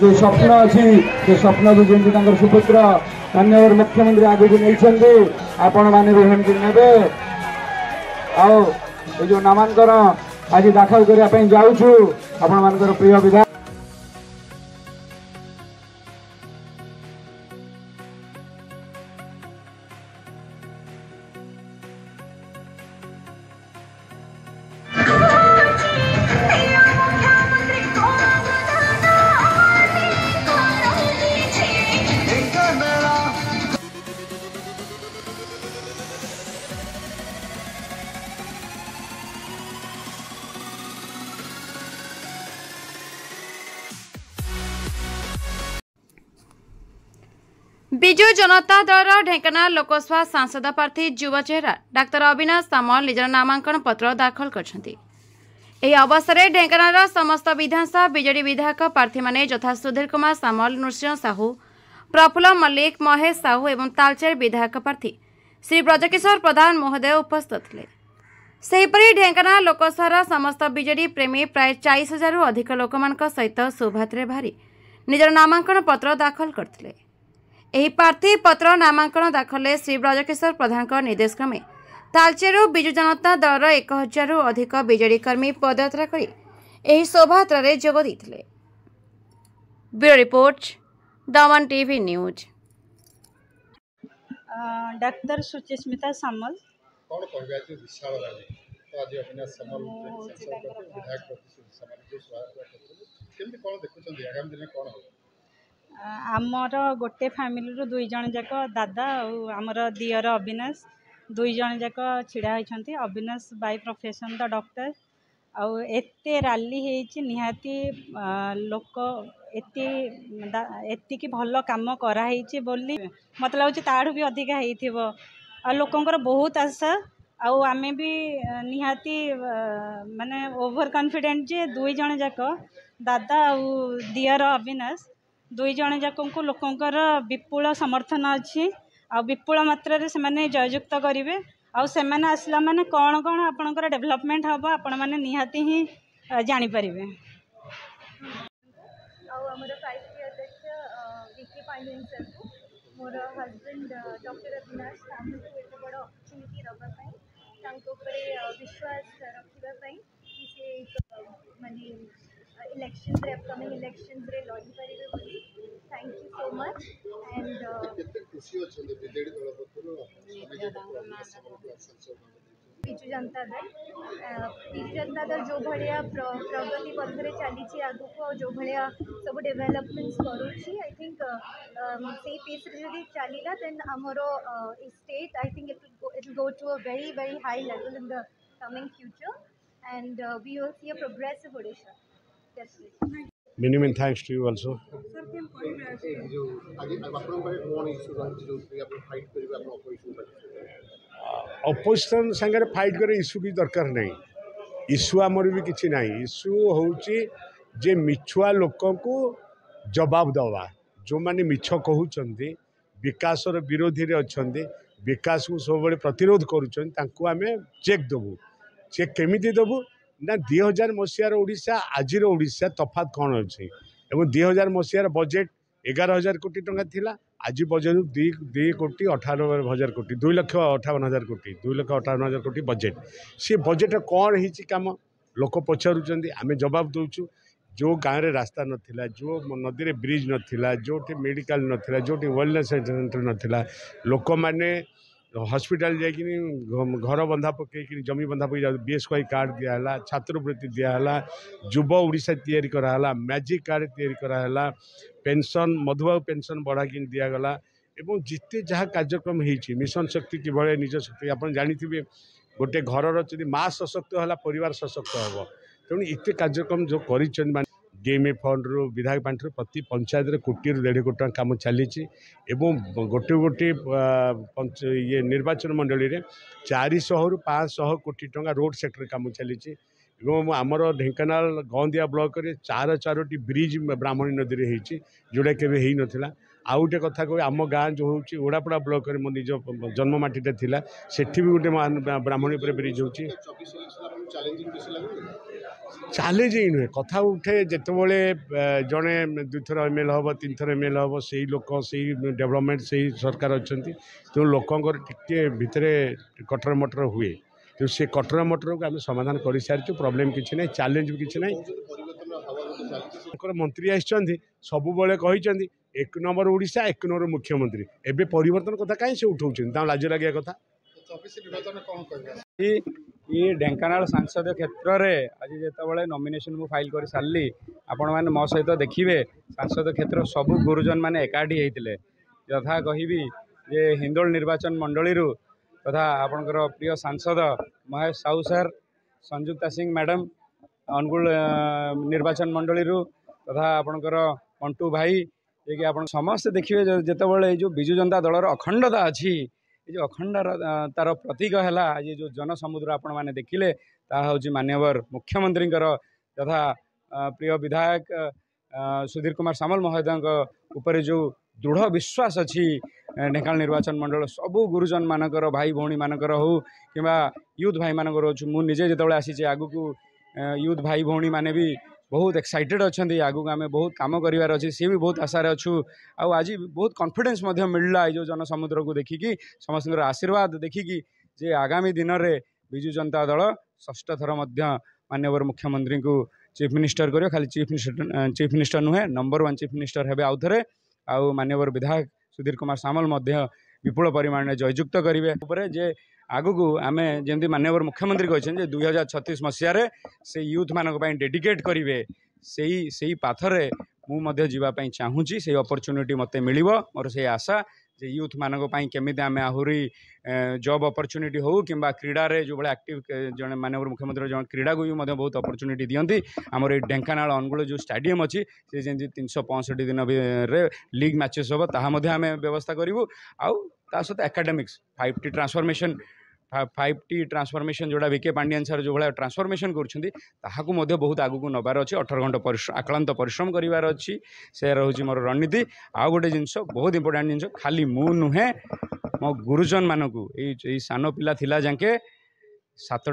जो स्वप्न अच्छी से स्वप्न को जमी सुपुत्र माननीय मुख्यमंत्री आगे को नहीं आपण मैंने भी हमको ने आ जो नामांकन आज दाखल करने जाऊँ आपण मान प्रिय विधायक विजु जनता दल ढेंकानाल लोकसभा सांसद प्रार्थी युवा चेहरा डाक्तर अविनाश सामल निजर नामांकन पत्र दाखल करछंती। एही अवसर में ढेंकानाल समस्त विधानसभा बीजेडी विधायक प्रार्थी माने यथा सुधीर कुमार सामल, नृसिंह साहू, प्रफुल्ल मल्लिक, महेश साहू एवं तालचेर विधायक प्रार्थी श्री ब्रजकिशोर प्रधान महोदय उपस्थित थे। सेहीपरि ढेंकानाल लोकसभा समस्त बीजेडी प्रेमी प्राय 40,000 अधिक लोकमानक सहित शोभायात्रा बाहरी निजर नामांकन पत्र दाखल करथिले। एही प्रार्थी पत्र नामांकन दाखल श्री ब्रजकिशोर प्रधान निर्देश क्रमे तालचेरू विजु जनता दल 1,000 अधिक बीजेडी कर्मी पदयात्रा करी एही शोभायात्रा जोग देइथिले। ब्यूरो रिपोर्ट दमन टीवी न्यूज। डाक्टर सुचिस्मिता सामल कौन कहबे आज विशाल रानी तो आज अविनाश सामल विधायक केमती कौन देखुछन आगामी दिन कौन हो आमर गोटे फैमिली दुई जन जाक दादा आमर दियर अविनाश दुई जन जाक छिड़ा होती। Avinash by profession the doctor आउ एते रैली होती निहाती लोक एति भल काम कराई बोली मत लगुच ताठू भी अधिका हो लोकंर बहुत आशा आउ आमे भी निहाती माने ओवर कॉन्फिडेंट जे दुई जन जाक दादा आउ दियर अविनाश दुई जन जाक लोकंर विपुल समर्थन अच्छी आ विपुल मात्रा से माने जययुक्त करेंगे आउ से आसला माने कौन कौन आपणकर डेवलपमेंट हम आपण मैंने निहाती ही जापर। मोर हजबैंड डॉक्टर अविनाश सामल को एत बड़ अपॉर्चुनिटी दवाई विश्वास रखापी से माने इलेक्शन अपकमिंग इलेक्शन लड़ी पारे बोली। Thank you so much and Biju Janata Dal जो भाया प्रगति पथरे चली आगू जो भाया सब डेवलपमेंट्स करुच्ची आई थिंक से पीस रे चलला देन आमर state I think it will go to a very very high level in the coming future and we will see a progressive Odisha. Many many thanks to you also. Opposition संगे fight करे issue की दरकार नहीं। Issue आमर भी किसी ना issue हूँ जे मिछुआ लोक को जवाब दवा जो मैंने मिछ कहते विकास विरोधी रे अच्छा विकास को सब प्रतिरोध करें चेक देवु। चेक केमी देवु ना 2000 मसीहार ओडिशा आज ओडिशा तफात कौन अच्छी एवं 2000 मसीहार बजेट 11,000 कोटी टंका थिला आज बजेट 2 कोटी 18,000 कोटी 2,58,000 कोटी 2,58,000 कोटी बजेट सी बजेट कौन हो कम लोक पचारुंच आम जवाब दूचु। जो गाँव में रास्ता नाला जो नदी में ब्रिज नाला जो मेडिकल नाला जो वेलनेस सेंटर नाला लोक मैंने हॉस्पिटल जाकि घर बंधा पकई जमी बंधा पकई बीएसवाई कार्ड दिहला छात्रवृत्ति दिहला युव ओडिशा तैयारी कराला मैजिक कार्ड तैयारी कराला पेंशन मधुबाबू पेंशन बढ़ा कि दिगला एवं जिते जहाँ कार्यक्रम होती मिशन शक्ति किभली निज शक्ति आप जानी गोटे घर माँ सशक्त है परिवार सशक्त हम तेणु इतने कार्यक्रम जो कर डीएमए फंड रु विधायक पांठि प्रति पंचायत रे कोटी रु 1.5 कोटी काम चली गोटे गोटे ये निर्वाचन मंडली रे 400 रु 500 कोटी टंका रोड सेक्टर काम चली आमर ढेंकानाल गंदिया ब्लॉक रे 4 ब्रिज ब्राह्मणी नदी में होती जोड़ा केवे ही नथिला। आउ गोटे कथा कह आम गाँ जो हूँ ओडापड़ा ब्लॉक में मो निज जन्ममाटीटा थिला सेठी भी गोटे ब्राह्मणी पर ब्रिज होची चैलेंज ही नुहे कथा उठे जितेबाला जड़े 2 थर एमएलए हम 3 थर एमएलए हम से लोक से डेवलपमेंट से सरकार अच्छा तेणु लोकंर टिके भितर कटर मटर हुए तो से कटर मटर को आम समाधान कर सारी प्रोब्लेम किसी ना चैलेंज भी किसी ना मंत्री आसती सब कहते 1 नंबर ओडिशा 1 नंबर मुख्यमंत्री एवं परिवर्तन कथा कहीं से उठाऊँ लाज लगे कथा ये ढेंकानाल सांसद क्षेत्र में आज जिते नॉमिनेशन मु फाइल कर सारी आपण मैंने मो सहित देखिए सांसद क्षेत्र सबू गुरुजन मैंने एकाठी होते यथा कहि जे हिंदोल निर्वाचन मंडली तथा आपणकर प्रिय सांसद महेश साहू सर संजुक्ता सिंह मैडम अनुगुल निर्वाचन मंडली तथा आपणकर मंटू भाई जे कि आप समस्त देखिए जिते जो बिजु जनता दलर अखंडता अच्छी ये जो अखंड तार प्रतीक है आज जो जनसमुद्र आपण मैंने देखिले हूँ माननीय मुख्यमंत्री तथा प्रिय विधायक सुधीर कुमार सामल महोदय उपर जो दृढ़ विश्वास अच्छी ढेंकानाल निर्वाचन मंडल सबू गुरुजन मानकर भाई भौणी मानकर हो कि यूथ भाई मानकर अच्छु मुझे जो आसी आगु को यूथ भाई भौणी माने भी बहुत एक्साइटेड अच्छा आगू आम बहुत कम करार अच्छे सी भी बहुत आशार अच्छु आज बहुत कॉन्फिडेंस मिलला जो जनसमुद्र को देखिकी समस्त आशीर्वाद देखिकी जे आगामी दिन में बिजु जनता दल 6ठ थर माननीय मुख्यमंत्री को चीफ मिनिस्टर करियो खाली चीफ मिनिस्टर नुहे नंबर 1 चीफ मिनिस्टर हेबे आउ थरे आउ माननीय विधायक सुधीर कुमार सामल विपुल परिमाण में जययुक्त करेंगे जे आगु आम जमी माननीय मुख्यमंत्री कहते 2036 मसीह से यूथ मानक डेडिकेट करेंगे से पाथरे मुझे जावाई चाहूँगी से अपरच्युनिटी मत मिल मोर से आशा जे यूथ मानक केमी आम आहरी जॉब अपरच्युनिटी हो कि क्रीड़ा जो भाई एक्टिव जड़े माननीय मुख्यमंत्री जन क्रीड़ा को भी बहुत अपरच्युनिटी दिखती आमर ये ढेंकानाल अनुगुल जो स्टाडियम अच्छी से जमी 365 दिन लीग मैचेस हम ताहा आम व्यवस्था करूँ आउ ता सहित एकेडमिक्स 5T ट्रांसफॉर्मेशन जोड़ा विके पांडियन सर जो भाई ट्रांसफॉर्मेशन कर बहुत आगू नबार अच्छी 18 घंटा आक्लांत परिश्रम करार अच्छी से रोचे मोर रणनीति आउ गोटे जिनस बहुत इंपोर्टाट जिन खाली मु नुहे मो गुरुजन मानक सान पिला थिला जाके 7